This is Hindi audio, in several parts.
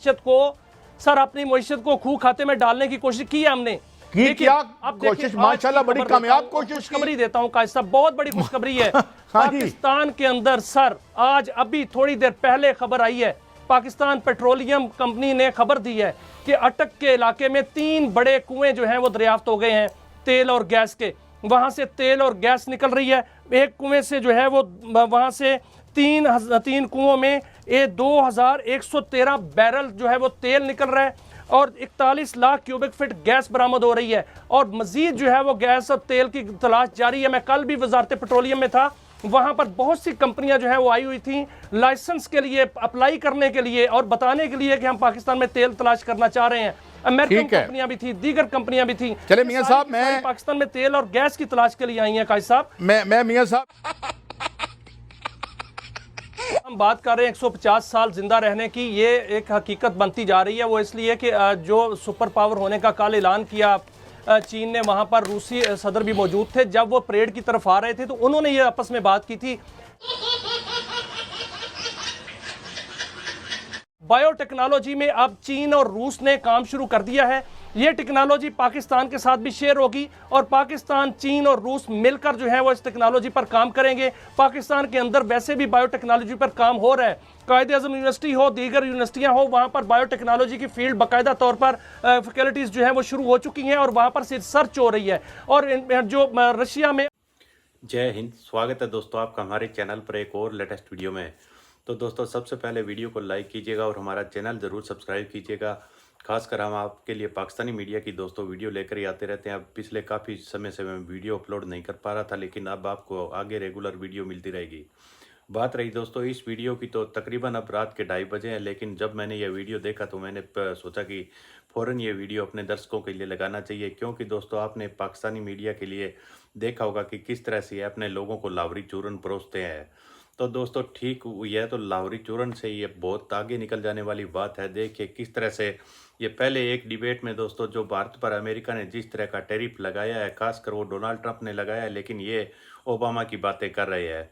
मईशत को सर अपनी मईशत को खूह खाते में डालने की कोशिश की है हमने। क्या कोशिश, माशाल्लाह बड़ी कामयाब कोशिश। खुशखबरी देता हूं काजी साहब, बहुत बड़ी खुशखबरी है। पाकिस्तान के अंदर सर आज अभी थोड़ी देर पहले खबर आई है, पाकिस्तान पेट्रोलियम कंपनी ने खबर दी है कि अटक के इलाके में 3 बड़े कुएं जो हैं वो दरियाफ्त हो गए हैं तेल और गैस के। वहां से तेल और गैस निकल रही है। एक कुएं से जो है वो वहां से तीन कुओं में 2113 बैरल जो है वो तेल निकल रहा है और 41 लाख क्यूबिक फीट गैस बरामद हो रही है और मजीद जो है वो गैस और तेल की तलाश जारी है। मैं कल भी वजारत पेट्रोलियम में था, वहां पर बहुत सी कंपनियां जो है वो आई हुई थी लाइसेंस के लिए अप्लाई करने के लिए और बताने के लिए कि हम पाकिस्तान में तेल तलाश करना चाह रहे हैं। अमेरिकन कंपनियां भी थी, दीगर कंपनियां भी थी। चले मियां साहब, मैं पाकिस्तान में तेल और गैस की तलाश के लिए आई हैं। काजी साहब मैं मियां साहब हम बात कर रहे हैं 150 साल जिंदा रहने की, ये एक हकीकत बनती जा रही है। वो इसलिए कि जो सुपर पावर होने का कल ऐलान किया चीन ने, वहां पर रूसी सदर भी मौजूद थे। जब वो परेड की तरफ आ रहे थे तो उन्होंने ये आपस में बात की थी। बायोटेक्नोलॉजी में अब चीन और रूस ने काम शुरू कर दिया है। ये टेक्नोलॉजी पाकिस्तान के साथ भी शेयर होगी और पाकिस्तान, चीन और रूस मिलकर जो है वो इस टेक्नोलॉजी पर काम करेंगे। पाकिस्तान के अंदर वैसे भी बायोटेक्नोलॉजी पर काम हो रहा है। कायदे-ए-आज़म यूनिवर्सिटी हो, दीगर यूनिवर्सिटियां हो, वहां पर बायोटेक्नोलॉजी की फील्ड बाकायदा तौर पर फैकल्टीज जो है वो शुरू हो चुकी हैं और वहां पर रिसर्च हो रही है। और जो रशिया में। जय हिंद, स्वागत है दोस्तों आपका हमारे चैनल पर एक और लेटेस्ट वीडियो में। तो दोस्तों सबसे पहले वीडियो को लाइक कीजिएगा और हमारा चैनल ज़रूर सब्सक्राइब कीजिएगा। खासकर हम आपके लिए पाकिस्तानी मीडिया की दोस्तों वीडियो लेकर ही आते रहते हैं। अब पिछले काफ़ी समय से मैं वीडियो अपलोड नहीं कर पा रहा था, लेकिन अब आपको आगे रेगुलर वीडियो मिलती रहेगी। बात रही दोस्तों इस वीडियो की, तो तकरीबन अब रात के 2:30 बजे हैं, लेकिन जब मैंने यह वीडियो देखा तो मैंने सोचा कि फ़ौरन ये वीडियो अपने दर्शकों के लिए लगाना चाहिए, क्योंकि दोस्तों आपने पाकिस्तानी मीडिया के लिए देखा होगा कि किस तरह से अपने लोगों को लाहौरी चूरन परोसते हैं। तो दोस्तों ठीक यह तो लाहौरी चूरन से ये बहुत आगे निकल जाने वाली बात है। देखिए किस तरह से ये पहले एक डिबेट में दोस्तों जो भारत पर अमेरिका ने जिस तरह का टैरिफ लगाया है, खासकर वो डोनाल्ड ट्रंप ने लगाया है, लेकिन ये ओबामा की बातें कर रहे हैं।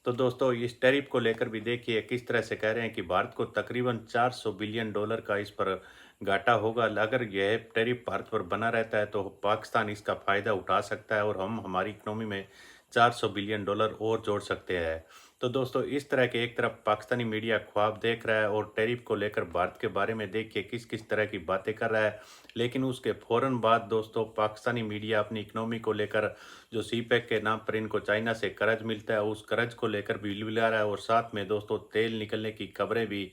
तो दोस्तों इस टैरिफ को लेकर भी देखिए किस तरह से कह रहे हैं कि भारत को तकरीबन $400 बिलियन का इस पर घाटा होगा। अगर यह टैरिफ भारत पर बना रहता है तो पाकिस्तान इसका फ़ायदा उठा सकता है और हम हमारी इकनॉमी में $400 बिलियन और जोड़ सकते हैं। तो दोस्तों इस तरह के एक तरफ पाकिस्तानी मीडिया ख्वाब देख रहा है और टैरिफ को लेकर भारत के बारे में देखिए किस किस तरह की बातें कर रहा है, लेकिन उसके फ़ौरन बाद दोस्तों पाकिस्तानी मीडिया अपनी इकनॉमी को लेकर जो सीपैक के नाम पर इनको चाइना से कर्ज मिलता है उस कर्ज को लेकर भी बिलबिला रहा है और साथ में दोस्तों तेल निकलने की खबरें भी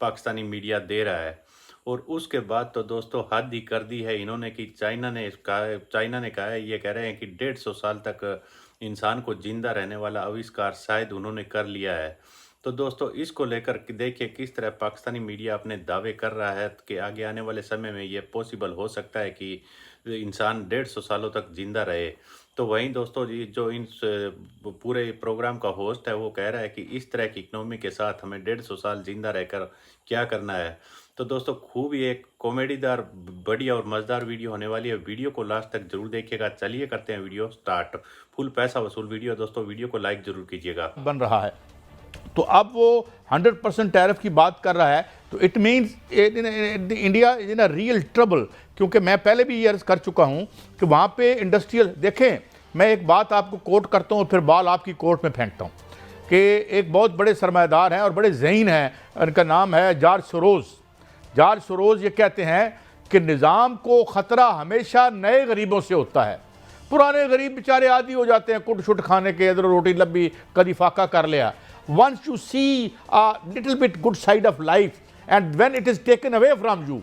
पाकिस्तानी मीडिया दे रहा है। और उसके बाद तो दोस्तों हद ही कर दी है इन्होंने कि चाइना ने कहा है, ये कह रहे हैं कि 150 साल तक इंसान को जिंदा रहने वाला आविष्कार शायद उन्होंने कर लिया है। तो दोस्तों इसको लेकर देखिए किस तरह पाकिस्तानी मीडिया अपने दावे कर रहा है कि आगे आने वाले समय में ये पॉसिबल हो सकता है कि इंसान 150 सालों तक जिंदा रहे। तो वहीं दोस्तों जो इन पूरे प्रोग्राम का होस्ट है वो कह रहा है कि इस तरह की इकनॉमी के साथ हमें 150 साल जिंदा रहकर क्या करना है। तो दोस्तों खूब ही एक कॉमेडीदार, बढ़िया और मज़ेदार वीडियो होने वाली है। वीडियो को लास्ट तक जरूर देखिएगा। चलिए करते हैं वीडियो स्टार्ट। फुल पैसा वसूल वीडियो दोस्तों, वीडियो को लाइक जरूर कीजिएगा। बन रहा है तो अब वो 100% टैरिफ की बात कर रहा है, तो it means India is in a real trouble. क्योंकि मैं पहले भी ये अर्ज कर चुका हूँ कि वहाँ पे इंडस्ट्रियल, देखें मैं एक बात आपको कोट करता हूँ और फिर बाल आपकी कोर्ट में फेंकता हूँ कि एक बहुत बड़े सरमाएदार हैं और बड़े ज़हीन हैं, उनका नाम है जॉर्ज सोरोस। जॉर्ज सोरोस ये कहते हैं कि निज़ाम को ख़तरा हमेशा नए गरीबों से होता है। पुराने गरीब बेचारे आदी हो जाते हैं कुट शुट खाने के, इधर रोटी लब्बी कदी फाका कर लिया। Once you see a little bit good side of life and when it is taken away from you,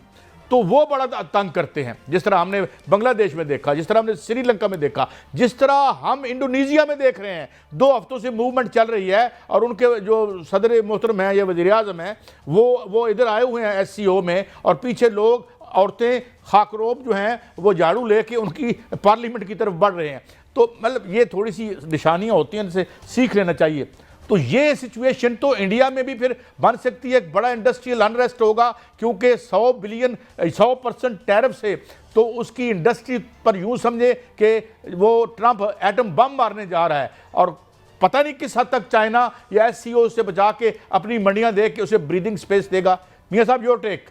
तो वो बड़ा तंग करते हैं। जिस तरह हमने बांग्लादेश में देखा, जिस तरह हमने श्रीलंका में देखा, जिस तरह हम इंडोनेशिया में देख रहे हैं। 2 हफ्तों से मूवमेंट चल रही है और उनके जो सदर मोहतरम हैं या वज़ीर आज़म हैं वो इधर आए हुए हैं SCO में, और पीछे लोग, औरतें खाकरोब जो हैं वो झाड़ू लेके उनकी पार्लियामेंट की तरफ बढ़ रहे हैं। तो मतलब ये थोड़ी सी निशानियाँ होती हैं, इनसे सीख लेना चाहिए। तो ये सिचुएशन तो इंडिया में भी फिर बन सकती है, एक बड़ा इंडस्ट्रियल अनरेस्ट होगा, क्योंकि 100% टैरिफ से तो उसकी इंडस्ट्री पर यूं समझे कि वो ट्रंप एटम बम मारने जा रहा है और पता नहीं किस हद तक चाइना या SCO से बचा के अपनी मंडियां दे के उसे ब्रीदिंग स्पेस देगा। मियां साहब योर टेक।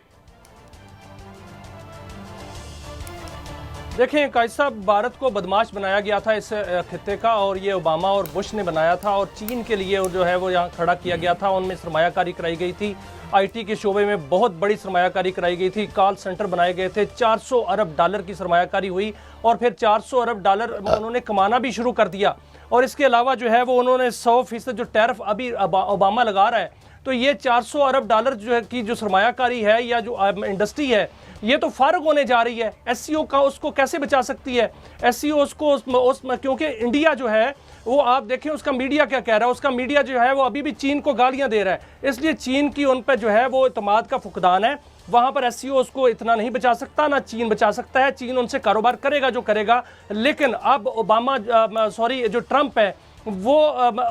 देखें कायद साहब, भारत को बदमाश बनाया गया था इस खित्ते का, और ये ओबामा और बुश ने बनाया था, और चीन के लिए जो है वो यहाँ खड़ा किया गया था। उनमें सरमायाकारी कराई गई थी, आईटी के शोबे में बहुत बड़ी सरमायाकारी कराई गई थी, कॉल सेंटर बनाए गए थे, 400 अरब डॉलर की सरमायाकारी हुई, और फिर 400 अरब डॉलर उन्होंने कमाना भी शुरू कर दिया। और इसके अलावा जो है वो उन्होंने 100% जो टैरिफ अभी ओबामा लगा रहा है, तो ये 400 अरब डॉलर जो है की जो सरमायाकारी है या जो इंडस्ट्री है, ये तो फारग होने जा रही है। एससीओ का उसको कैसे बचा सकती है? एससीओ उसको क्योंकि इंडिया जो है वो आप देखें उसका मीडिया क्या कह रहा है, उसका मीडिया जो है वो अभी भी चीन को गालियां दे रहा है, इसलिए चीन की उन पर जो है वो इतमाद का फुकदान है। वहां पर एससीओ उसको इतना नहीं बचा सकता, ना चीन बचा सकता है। चीन उनसे कारोबार करेगा जो करेगा, लेकिन अब जो ट्रंप है वो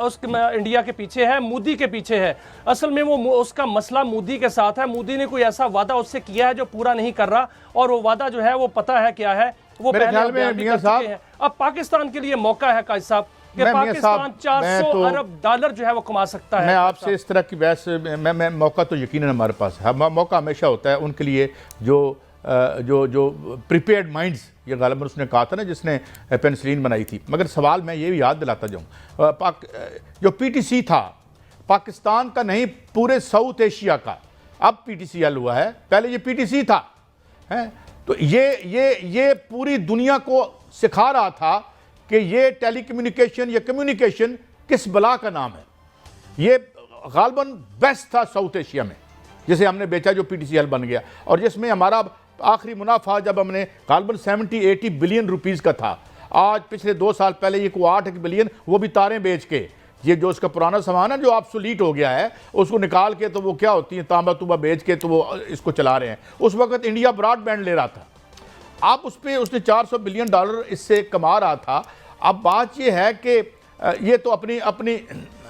उस इंडिया के पीछे है, मोदी के पीछे है। असल में वो उसका मसला मोदी के साथ है। मोदी ने कोई ऐसा वादा उससे किया है जो पूरा नहीं कर रहा, और वो वादा जो है वो पता है क्या है, वो मेरे ख्याल में पहले मियां साहब हैं। अब पाकिस्तान के लिए मौका है कायद साहब कि पाकिस्तान 400 अरब डॉलर जो है वो कमा सकता है। मैं आपसे इस तरह की बहस मैं मौका तो यकीनन हमारे पास है, मौका हमेशा होता है उनके लिए जो प्रिपेयर्ड माइंड्स, ये गालिबन उसने कहा था ना जिसने पेनिसिलिन बनाई थी। मगर सवाल मैं ये भी याद दिलाता जाऊँ, जो पीटीसी था पाकिस्तान का नहीं पूरे साउथ एशिया का, अब पीटीसीएल हुआ है, पहले ये पीटीसी था है। तो ये पूरी दुनिया को सिखा रहा था कि ये टेलीकम्युनिकेशन या कम्युनिकेशन किस बला का नाम है। ये गालिबन बेस्ट था साउथ एशिया में, जिसे हमने बेचा जो पीटीसीएल बन गया, और जिसमें हमारा आखिरी मुनाफा जब हमने गालिबन 70-80 बिलियन रुपीस का था। आज पिछले 2 साल पहले ये को 8 बिलियन, वो भी तारें बेच के, ये जो उसका पुराना सामान है जो ऑब्सोलीट हो गया है उसको निकाल के, तो वो क्या होती है तांबा तुंबा बेच के, तो वो इसको चला रहे हैं। उस वक्त इंडिया ब्रॉडबैंड ले रहा था, आप उस पर उसने 400 बिलियन डॉलर इससे कमा रहा था। अब बात ये है कि ये तो अपनी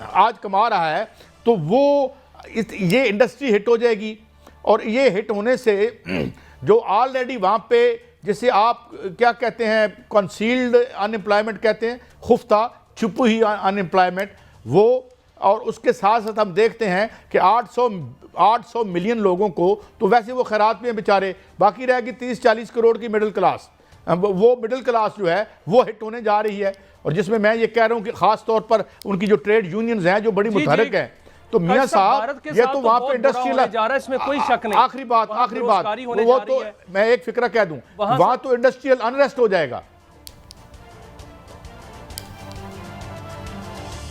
आज कमा रहा है, तो वो ये इंडस्ट्री हिट हो जाएगी, और ये हिट होने से जो ऑलरेडी वहाँ पे जिसे आप क्या कहते हैं कंसील्ड अनएम्प्लॉयमेंट कहते हैं, खुफ्ता छुपी हुई अनएम्प्लॉयमेंट, वो, और उसके साथ साथ हम देखते हैं कि 800 मिलियन लोगों को तो वैसे वो खैरात में बेचारे, बाकी रहेगी 30-40 करोड़ की मिडिल क्लास। वो मिडिल क्लास जो है वो हिट होने जा रही है, और जिसमें मैं ये कह रहा हूँ कि ख़ास तौर पर उनकी जो ट्रेड यूनियंस हैं जो बड़ी मुतहरक हैं। तो मियां साहब ये तो वहाँ पे इंडस्ट्रियल जा रहा है, इसमें कोई शक नहीं। आखिरी बात वो तो मैं एक फिक्रा कह दूं, वहाँ तो इंडस्ट्रियल अनरेस्ट हो जाएगा।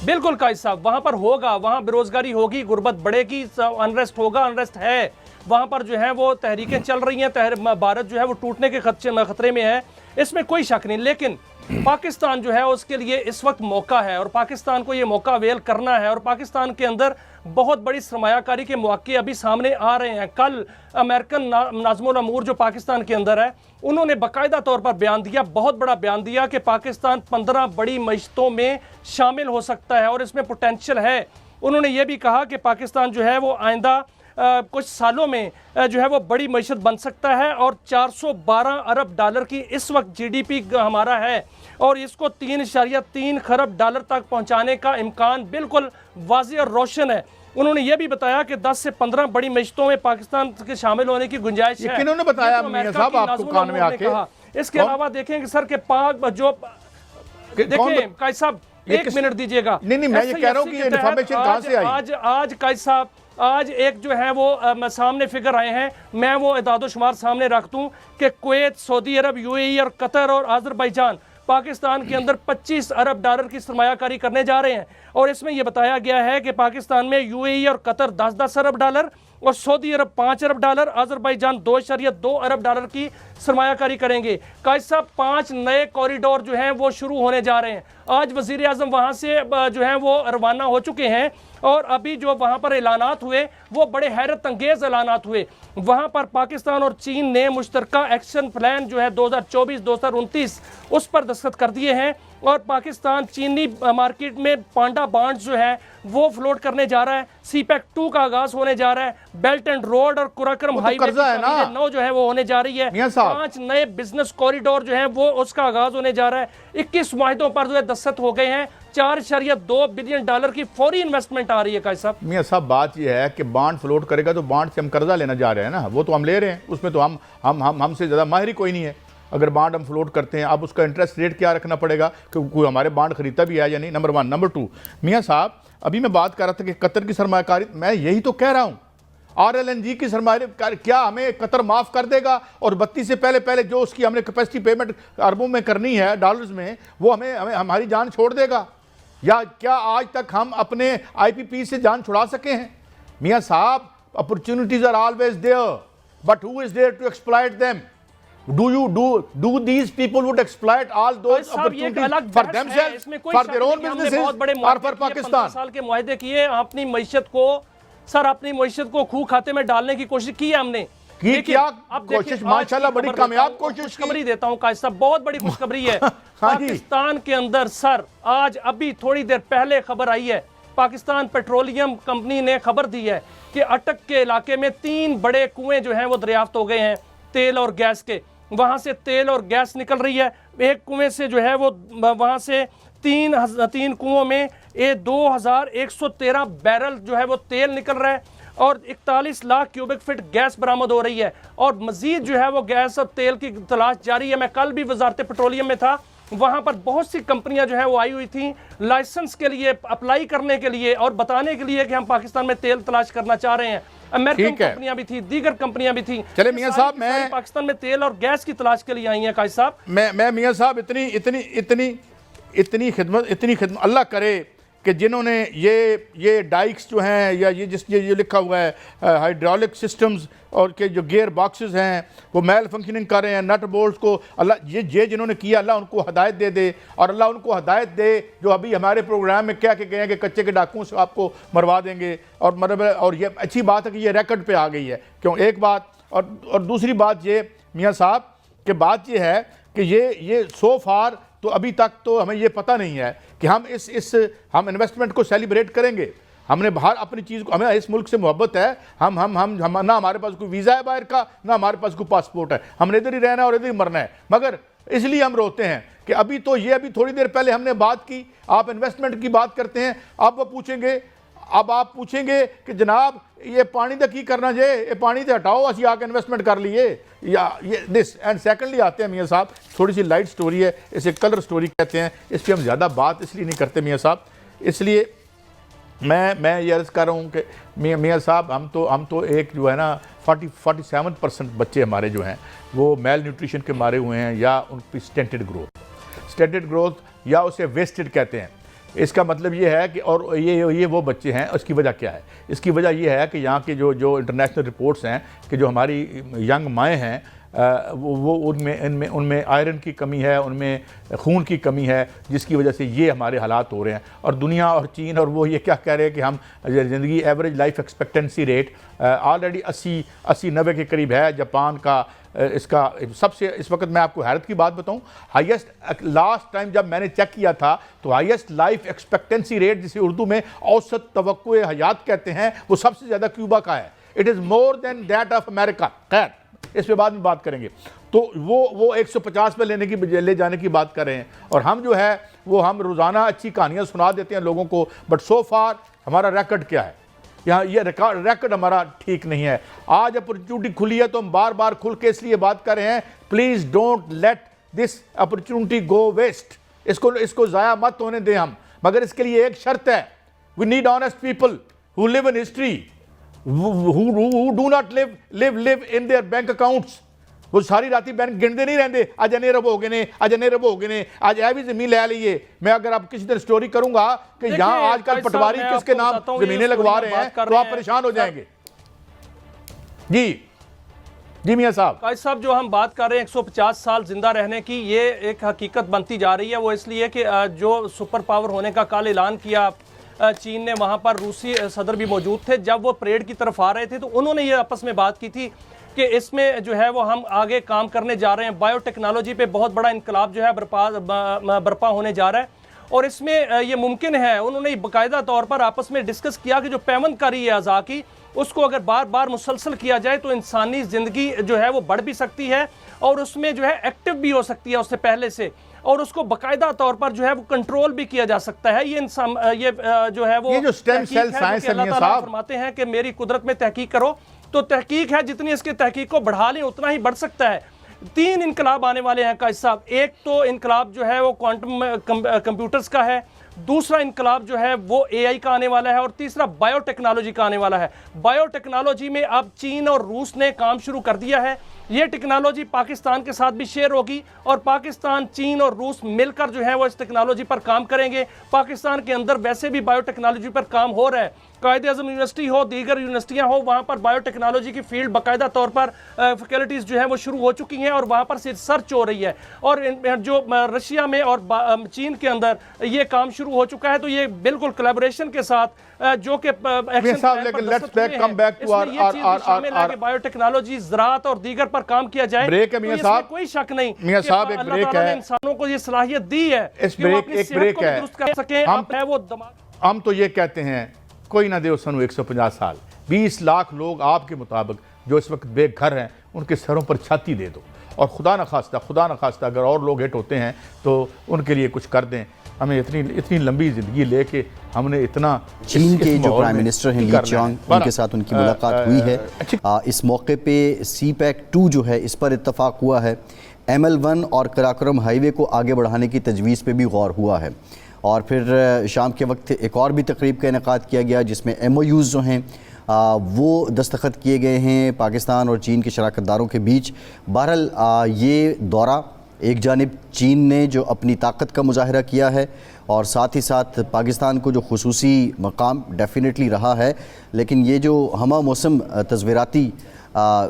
बिल्कुल कायद साहब, वहां पर होगा, वहां बेरोजगारी होगी, गुर्बत बढ़ेगी, अनरेस्ट होगा, अनरेस्ट है वहां पर जो है वो तहरीकें चल रही हैं, भारत जो है वो टूटने के खतरे में है, इसमें कोई शक नहीं। लेकिन पाकिस्तान जो है उसके लिए इस वक्त मौका है, और पाकिस्तान को ये मौका अवेल करना है, और पाकिस्तान के अंदर बहुत बड़ी सरमायाकारी के मौके अभी सामने आ रहे हैं। कल अमेरिकन नाज़मुल अमूर जो पाकिस्तान के अंदर है, उन्होंने बाकायदा तौर पर बयान दिया, बहुत बड़ा बयान दिया कि पाकिस्तान 15 बड़ी मईशतों में शामिल हो सकता है और इसमें पोटेंशियल है। उन्होंने ये भी कहा कि पाकिस्तान जो है वो आइंदा कुछ सालों में जो है वो बड़ी मईशत बन सकता है, और 412 अरब डॉलर की इस वक्त जीडीपी हमारा है, और इसको 3.3 खरब डॉलर तक पहुंचाने का इम्कान बिल्कुल वाज़ी और रोशन है। उन्होंने ये भी बताया कि 10 से 15 बड़ी मईशतों में पाकिस्तान के शामिल होने की गुंजाइश है। किन्होंने बताया मियां साहब आपको कान में आके? इसके अलावा देखेंगे सर के पाक जो देखें कायद साहब, एक मिनट दीजिएगा। नहीं मैं ये कह रहा हूँ कि इन्फॉर्मेशन कहाँ से आई? आज कायद साहब, आज एक जो है वो सामने फिगर आए हैं, मैं वो इदादोशुमार सामने रख दूं कि कुवैत, सऊदी अरब, यूएई और कतर और अज़रबैजान पाकिस्तान के अंदर 25 अरब डॉलर की सरमायाकारी करने जा रहे हैं, और इसमें यह बताया गया है कि पाकिस्तान में यूएई और कतर 10-10 अरब डॉलर, और सऊदी अरब 5 अरब डॉलर, अज़रबैजान 2.2 अरब डॉलर की सरमायाकारी करेंगे। कायद साहब 5 नए कॉरिडोर जो हैं वो शुरू होने जा रहे हैं। आज वज़ीर आज़म वहाँ से जो हैं वो रवाना हो चुके हैं, और अभी जो वहाँ पर ऐलानात हुए वो बड़े हैरत अंगेज़ ऐलानात हुए। वहाँ पर पाकिस्तान और चीन ने मुश्तरका एक्शन प्लान जो है 2024-2029 उस पर दस्तखत कर दिए हैं, और पाकिस्तान चीनी मार्केट में पांडा बॉन्ड्स जो है वो फ्लोट करने जा रहा है। सीपैक 2 का आगाज होने जा रहा है। बेल्ट एंड रोड और कुराक्रम हाईवे 9 जो है वो होने जा रही है। 5 नए बिजनेस कॉरिडोर जो है वो उसका आगाज होने जा रहा है। 21 माहिदों पर जो है दस्तखत हो गए हैं। 4.2 बिलियन डॉलर की फौरी इन्वेस्टमेंट आ रही है। कैसा मियां साहब, बात यह है कि बॉन्ड फ्लोट करेगा तो बॉन्ड से हम कर्जा लेना जा रहे हैं ना, वो तो हम ले रहे हैं, उसमें तो हमसे ज़्यादा माहिर कोई नहीं है। अगर बॉन्ड हम फ्लोट करते हैं, अब उसका इंटरेस्ट रेट क्या रखना पड़ेगा, क्योंकि कोई हमारे बॉन्ड खरीदता भी है या नहीं, नंबर 1। नंबर 2, मियाँ साहब अभी मैं बात कर रहा था कि कतर की सरमायाकारी, मैं यही तो कह रहा हूँ, RLNG की सरमायाकारी क्या हमें कतर माफ़ कर देगा, और 32 से पहले जो उसकी हमने कैपेसिटी पेमेंट अरबों में करनी है डॉलर्स में, वो हमें हमारी जान छोड़ देगा? या क्या आज तक हम अपने IPP से जान छुड़ा सके हैं? मियाँ साहब, opportunities are always there, but who is there to exploit them? Do these people would exploit all those opportunities for themselves, for their own businesses, or for Pakistan? साल के मुआहदे किए, अपनी मईशत को अपनी मईशत को खूह खाते में डालने की कोशिश की है हमने। क्या कोशिश, माशाल्लाह बड़ी कामयाब कोशिश। खुशखबरी देता हूं काजी साहब, बहुत बड़ी खुशखबरी है। पाकिस्तान के अंदर सर आज अभी थोड़ी देर पहले खबर आई है, पाकिस्तान पेट्रोलियम कंपनी ने खबर दी है कि अटक के इलाके में 3 बड़े कुएं जो हैं वो दरियाफ्त हो गए हैं तेल और गैस के। वहां से तेल और गैस निकल रही है। एक कुएं से जो है वो वहां से 3 कुओं में 2113 बैरल जो है वो तेल निकल रहा है और 41 लाख क्यूबिक फीट गैस बरामद हो रही है, और मजीद जो है वो गैस और तेल की तलाश जारी है। मैं कल भी वजारत पेट्रोलियम में था, वहां पर बहुत सी कंपनियां जो है वो आई हुई थी लाइसेंस के लिए अप्लाई करने के लिए और बताने के लिए कि हम पाकिस्तान में तेल तलाश करना चाह रहे हैं। अमेरिकन कंपनियां भी थी, दीगर कंपनियां भी थी। चले मियां साहब, मैं पाकिस्तान में तेल और गैस की तलाश के लिए आई हैं काजी साहब। मैं मियां साहब इतनी खिदमत अल्लाह करे कि जिन्होंने ये डाइक्स जो हैं या ये लिखा हुआ है हाइड्रोलिक सिस्टम्स और के जो गियर बॉक्सेस हैं वो मेल फंक्शनिंग कर रहे हैं, नट बोल्ट्स को, अल्लाह ये जिन्होंने किया अल्लाह उनको हदायत दे और अल्लाह उनको हदायत दे जो अभी हमारे प्रोग्राम में क्या गए हैं कि कच्चे के डाकुओं से आपको मरवा देंगे। और ये अच्छी बात है कि ये रिकॉर्ड पे आ गई है, क्यों, एक बात। और दूसरी बात ये मियाँ साहब कि बात ये है कि ये सो फार तो अभी तक तो हमें ये पता नहीं है कि हम हम इन्वेस्टमेंट को सेलिब्रेट करेंगे। हमने बाहर अपनी चीज़ को, हमें इस मुल्क से मोहब्बत है, हम ना हमारे पास कोई वीज़ा है बाहर का, ना हमारे पास कोई पासपोर्ट है, हमने इधर ही रहना है और इधर ही मरना है। मगर इसलिए हम रोते हैं कि अभी थोड़ी देर पहले हमने बात की, आप इन्वेस्टमेंट की बात करते हैं, अब आप पूछेंगे कि जनाब ये पानी का की करना जे, ये पानी से हटाओ, असी आके इन्वेस्टमेंट कर लिए, या ये दिस एंड सेकंडली आते हैं मियाँ साहब, थोड़ी सी लाइट स्टोरी है, इसे कलर स्टोरी कहते हैं, इस पर हम ज़्यादा बात इसलिए नहीं करते मियाँ साहब। इसलिए मैं ये अर्ज़ कर रहा हूँ कि मियाँ साहब हम तो एक जो है ना 47% बच्चे हमारे जो हैं वो मेल न्यूट्रिशन के मारे हुए हैं, या उनकी स्टेंटेड ग्रोथ या उसे वेस्टेड कहते हैं। इसका मतलब ये है कि और ये वो बच्चे हैं, उसकी वजह क्या है? इसकी वजह ये है कि यहाँ के जो इंटरनेशनल रिपोर्ट्स हैं कि जो हमारी यंग माएँ हैं वो उनमें आयरन की कमी है, उनमें खून की कमी है, जिसकी वजह से ये हमारे हालात हो रहे हैं। और दुनिया और चीन और वो ये क्या कह रहे हैं कि हम ज़िंदगी average life expectancy rate already 80-90 के करीब है। जापान का इसका सबसे, इस वक्त मैं आपको हैरत की बात बताऊं, हाईएस्ट लास्ट टाइम जब मैंने चेक किया था तो हाईएस्ट लाइफ एक्सपेक्टेंसी रेट जिसे उर्दू में औसत तवक्कुए हयात कहते हैं, वो सबसे ज़्यादा क्यूबा का है। It is more than that of America. खैर, इस पे बाद में बात करेंगे। तो वो 150 पे ले जाने की बात कर रहे हैं, और हम जो है वो हम रोज़ाना अच्छी कहानियाँ सुना देते हैं लोगों को, बट सो फार हमारा रिकॉर्ड क्या है? यहाँ ये रिकॉर्ड हमारा ठीक नहीं है। आज अपॉर्चुनिटी खुली है तो हम बार बार खुल के इसलिए बात कर रहे हैं, please don't let this opportunity go waste. इसको ज़ाया मत होने दें हम, मगर इसके लिए एक शर्त है, we need honest people who live in history, who do not live in their bank accounts। वो सारी राती बैंक गिनते नहीं रहते, अज इन्ने रब हो गए ने, अज इन्ने रब हो गए ने, आज ये भी जमीन ले लीए। मैं अगर आप किसी दिन स्टोरी करूंगा कि यहाँ आजकल पटवारी किसके नाम जमीनें लगवा रहे हैं तो आप परेशान हो जाएंगे। जी मियाँ साहब। काजी साहब, जो हम बात कर रहे हैं 150 साल जिंदा रहने की, ये एक हकीकत बनती जा रही है। वो इसलिए कि जो सुपर पावर होने का कल ऐलान किया चीन ने, वहाँ पर रूसी सदर भी मौजूद थे। जब वो परेड की तरफ आ रहे थे तो उन्होंने ये आपस में बात की थी कि इसमें जो है वो हम आगे काम करने जा रहे हैं, बायोटेक्नोलॉजी पे बहुत बड़ा इनकलाब जो है बर्पा होने जा रहा है, और इसमें ये मुमकिन है। उन्होंने बाकायदा तौर पर आपस में डिस्कस किया कि जो पैवंदकारी है अज़ा की, उसको अगर बार बार मुसलसल किया जाए तो इंसानी ज़िंदगी जो है वो बढ़ भी सकती है और उसमें जो है एक्टिव भी हो सकती है उससे पहले से, और उसको बाकायदा तौर पर जो है वो कंट्रोल भी किया जा सकता है। ये इंसान ये जो है वो ये जो स्टेम सेल साइंस है, अल्लाह ताला फरमाते हैं कि मेरी कुदरत में तहकीक करो, तो तहकीक है, जितनी इसके तहकीक को बढ़ा लें उतना ही बढ़ सकता है। तीन इनकलाब आने वाले हैं काजी साहब। एक तो इनकलाब जो है वो क्वांटम कंप्यूटर्स का है, दूसरा इनकलाब जो है वो एआई का आने वाला है, और तीसरा बायोटेक्नोलॉजी का आने वाला है। बायोटेक्नोलॉजी में अब चीन और रूस ने काम शुरू कर दिया है। ये टेक्नोलॉजी पाकिस्तान के साथ भी शेयर होगी और पाकिस्तान, चीन और रूस मिलकर जो है वो इस टेक्नोलॉजी पर काम करेंगे। पाकिस्तान के अंदर वैसे भी बायोटेक्नोलॉजी पर काम हो रहा है। कायद-ए-आज़म यूनिवर्सिटी हो, दीगर यूनिवर्सिटियां हो, वहाँ पर बायोटेक्नोलॉजी की फील्ड बाकायदा तौर पर फैकल्टीज़ जो है वो शुरू हो चुकी हैं और वहाँ पर रिसर्च हो रही है। और जो रशिया में और चीन के अंदर ये काम शुरू हो चुका है, तो ये बिल्कुल कोलैबोरेशन के साथ जो कि बायोटेक्नोलॉजी, ज़राअत और दीगर पर काम किया जाए, ब्रेक है मियां साहब, कोई शक नहीं। मियां साहब एक ब्रेक है, इंसानों को ये सलाहियत दी है, इस ब्रेक एक ब्रेक है। हम तो ये कहते हैं कोई ना दे सनु 150 साल, 20 लाख लोग आपके मुताबिक जो इस वक्त बेघर हैं उनके सरों पर छाती दे दो, और खुदा न खास्ता अगर और लोग हिट होते हैं तो उनके लिए कुछ कर दें। हमें इतनी लंबी ज़िंदगी लेके हमने इतना चीन के जो प्राइम मिनिस्टर हैं ली चियांग, उनके साथ उनकी मुलाकात हुई है। इस मौके पे CPEC 2 जो है इस पर इत्तफाक हुआ है। ML1 और कराकोरम हाईवे को आगे बढ़ाने की तजवीज़ पे भी गौर हुआ है। और फिर शाम के वक्त एक और भी तकरीब का इनेकाद किया गया जिसमें MOUs जो हैं वो दस्तखत किए गए हैं पाकिस्तान और चीन के शराकतदारों के बीच। बहरहाल ये दौरा एक जानिब चीन ने जो अपनी ताकत का मुजाहरा किया है और साथ ही साथ पाकिस्तान को जो खुसूसी मकाम डेफिनेटली रहा है, लेकिन ये जो हमा मौसम तज़वीराती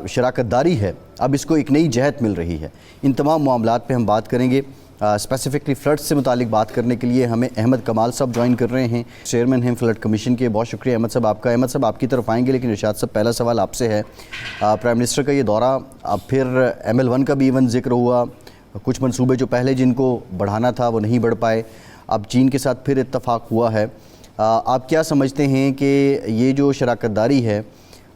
शराकतदारी है अब इसको एक नई जहत मिल रही है। इन तमाम मामलात पे हम बात करेंगे। स्पेसिफिकली फ़्लड से मुतालिक बात करने के लिए हमें अहमद कमाल साहब ज्वाइन कर रहे हैं, चेयरमैन हैं फ़्लड कमीशन के। बहुत शुक्रिया अहमद साहब आपका। अहमद साहब आपकी तरफ आएंगे, लेकिन इरशाद साहब पहला सवाल आपसे है। प्राइम मिनिस्टर का ये दौरा, अब फिर ML1 का भी इवन जिक्र हुआ, कुछ मंसूबे जो पहले जिनको बढ़ाना था वो नहीं बढ़ पाए, अब चीन के साथ फिर इत्तफाक हुआ है। आप क्या समझते हैं कि ये जो शराकतदारी है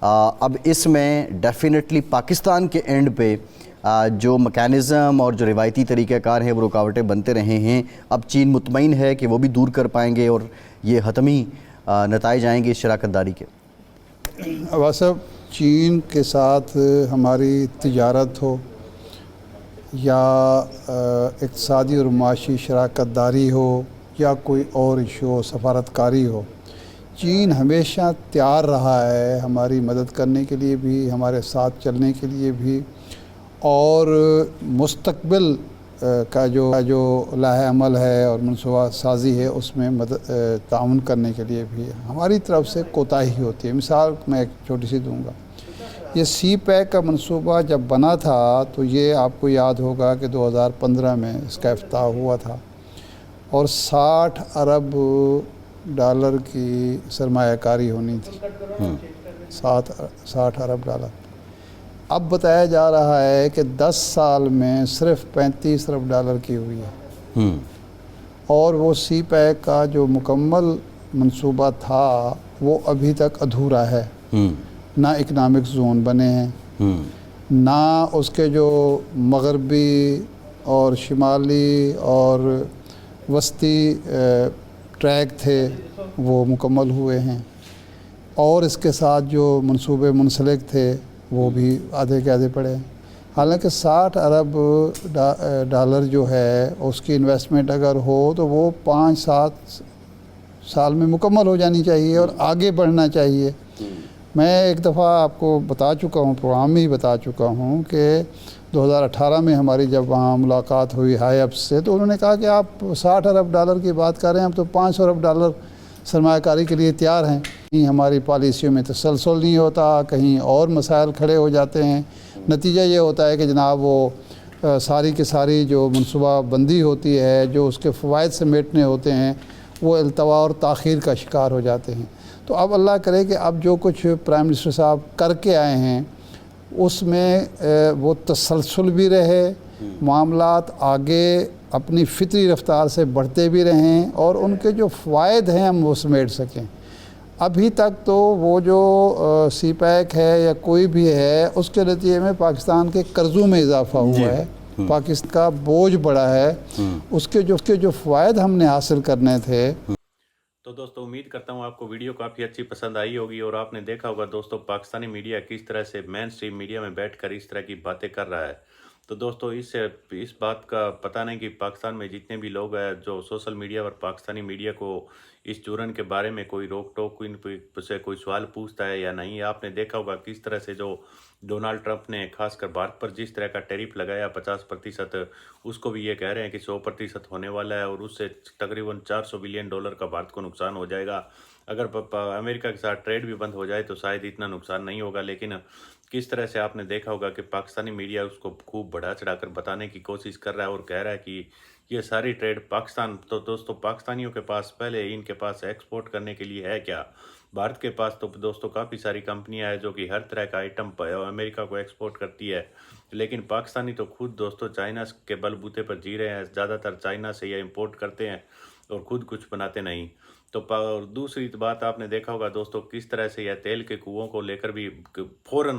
अब इसमें डेफिनेटली पाकिस्तान के एंड पे जो मैकेनिज़्म और जो रिवायती तरीक़ाकार हैं वो रुकावटें बनते रहे हैं, अब चीन मुतमईन है कि वो भी दूर कर पाएंगे और ये हतमी नताइज आएंगे इस शराकतदारी के? वैसे चीन के साथ हमारी तिजारत हो या इक़्तिसादी और माशी शराकतदारी हो या कोई और इशू हो, सफारतकारी हो, चीन हमेशा तैयार रहा है हमारी मदद करने के लिए भी, हमारे साथ चलने के लिए भी, और मुस्तक़बिल का जो लाहे अमल है और मनसूबा साजी है उसमें मदद ताउन करने के लिए भी हमारी तरफ से कोताही होती है। मिसाल मैं एक छोटी सी दूंगा, ये CPEC का मंसूबा जब बना था तो ये आपको याद होगा कि 2015 में इसका इफ्ताह हुआ था और 60 अरब डॉलर की सरमायाकारी होनी थी, 60 अरब डॉलर। अब बताया जा रहा है कि 10 साल में सिर्फ 35 अरब डॉलर की हुई है और वो CPEC का जो मुकम्मल मंसूबा था वो अभी तक अधूरा है। ना इकनॉमिक जोन बने हैं, ना उसके जो मगरबी और शिमाली और वस्ती ट्रैक थे वो मुकम्मल हुए हैं, और इसके साथ जो मंसूबे मुंसलिक थे वो भी आधे के आधे पड़े हैं। हालांकि 60 अरब डॉलर जो है उसकी इन्वेस्टमेंट अगर हो तो वो 5-7 साल में मुकम्मल हो जानी चाहिए और आगे बढ़ना चाहिए। मैं एक दफ़ा आपको बता चुका हूँ, प्रोग्राम में ही बता चुका हूँ कि 2018 में हमारी जब वहाँ मुलाकात हुई हाई अप से, तो उन्होंने कहा कि आप 60 अरब डॉलर की बात कर रहे हैं, हम तो 500 अरब डॉलर सरमायाकारी के लिए तैयार हैं। कहीं हमारी पॉलिसियों में तसलसल नहीं होता, कहीं और मसाइल खड़े हो जाते हैं। नतीजा ये होता है कि जनाब वो सारी की सारी जो मनसूबा बंदी होती है, जो उसके फ़वाइद समेटने होते हैं, वो अल्तवा और ताख़ीर का शिकार हो जाते हैं। तो अब अल्लाह करे कि अब जो कुछ प्राइम मिनिस्टर साहब करके आए हैं उसमें वो तसलसल भी रहे, मामलात आगे अपनी फितरी रफ्तार से बढ़ते भी रहें और उनके जो फ़वाइद हैं हम वो समेट सकें। अभी तक तो वो जो CPEC है या कोई भी है उसके नतीजे में पाकिस्तान के कर्ज़ों में इजाफ़ा हुआ है, पाकिस्तान का बोझ बढ़ा है, उसके जो फ़वाइद हमने हासिल करने थे। तो दोस्तों उम्मीद करता हूँ आपको वीडियो काफ़ी अच्छी पसंद आई होगी और आपने देखा होगा दोस्तों पाकिस्तानी मीडिया किस तरह से मेन स्ट्रीम मीडिया में बैठकर इस तरह की बातें कर रहा है। तो दोस्तों इस बात का पता नहीं कि पाकिस्तान में जितने भी लोग हैं जो सोशल मीडिया और पाकिस्तानी मीडिया को इस चूरन के बारे में कोई रोक टोक से कोई सवाल पूछता है या नहीं। आपने देखा होगा किस तरह से जो डोनाल्ड ट्रंप ने खासकर भारत पर जिस तरह का टैरिफ लगाया 50%, उसको भी ये कह रहे हैं कि 100% होने वाला है और उससे तकरीबन $400 बिलियन का भारत को नुकसान हो जाएगा। अगर अमेरिका के साथ ट्रेड भी बंद हो जाए तो शायद इतना नुकसान नहीं होगा, लेकिन किस तरह से आपने देखा होगा कि पाकिस्तानी मीडिया उसको खूब बढ़ा चढ़ाकर बताने की कोशिश कर रहा है और कह रहा है कि ये सारी ट्रेड पाकिस्तान, तो दोस्तों पाकिस्तानियों के पास पहले इनके पास एक्सपोर्ट करने के लिए है क्या? भारत के पास तो दोस्तों काफ़ी सारी कंपनियां हैं जो कि हर तरह का आइटम अमेरिका को एक्सपोर्ट करती है, लेकिन पाकिस्तानी तो खुद दोस्तों चाइना के बलबूते पर जी रहे हैं। ज़्यादातर चाइना से ये इंपोर्ट करते हैं और खुद कुछ बनाते नहीं। तो दूसरी बात आपने देखा होगा दोस्तों किस तरह से यह तेल के कुओं को लेकर भी फौरन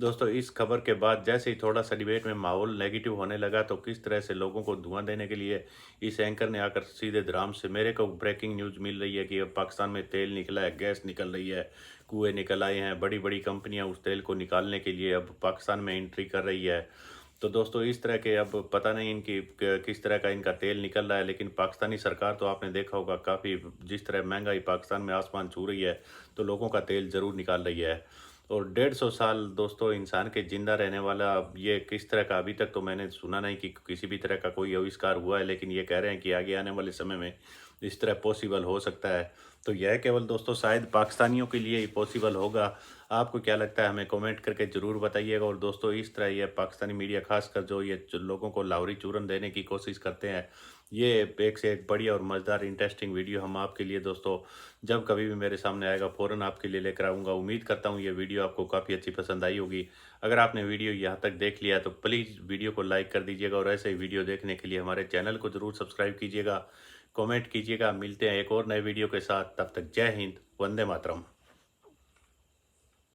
दोस्तों इस खबर के बाद जैसे ही थोड़ा सा डिबेट में माहौल नेगेटिव होने लगा तो किस तरह से लोगों को धुआं देने के लिए इस एंकर ने आकर सीधे धराम से मेरे को ब्रेकिंग न्यूज़ मिल रही है कि अब पाकिस्तान में तेल निकला है, गैस निकल रही है, कुएँ निकल आए हैं, बड़ी बड़ी कंपनियाँ उस तेल को निकालने के लिए अब पाकिस्तान में एंट्री कर रही है। तो दोस्तों इस तरह के अब पता नहीं इनकी किस तरह का इनका तेल निकल रहा है, लेकिन पाकिस्तानी सरकार तो आपने देखा होगा काफ़ी जिस तरह महंगाई पाकिस्तान में आसमान छू रही है तो लोगों का तेल ज़रूर निकाल रही है। और 150 साल दोस्तों इंसान के जिंदा रहने वाला ये किस तरह का, अभी तक तो मैंने सुना नहीं कि किसी भी तरह का कोई आविष्कार हुआ है, लेकिन ये कह रहे हैं कि आगे आने वाले समय में इस तरह पॉसिबल हो सकता है। तो यह केवल दोस्तों शायद पाकिस्तानियों के लिए ही पॉसिबल होगा। आपको क्या लगता है हमें कमेंट करके ज़रूर बताइएगा। और दोस्तों इस तरह ये पाकिस्तानी मीडिया खासकर जो ये लोगों को लाहौरी चूरन देने की कोशिश करते हैं, ये एक से एक बढ़िया और मज़ेदार इंटरेस्टिंग वीडियो हम आपके लिए दोस्तों जब कभी भी मेरे सामने आएगा फ़ौरन आपके लिए लेकर आऊँगा। उम्मीद करता हूँ ये वीडियो आपको काफ़ी अच्छी पसंद आई होगी। अगर आपने वीडियो यहाँ तक देख लिया तो प्लीज़ वीडियो को लाइक कर दीजिएगा और ऐसे ही वीडियो देखने के लिए हमारे चैनल को ज़रूर सब्सक्राइब कीजिएगा, कमेंट कीजिएगा। मिलते हैं एक और नए वीडियो के साथ, तब तक जय हिंद, वंदे मातरम।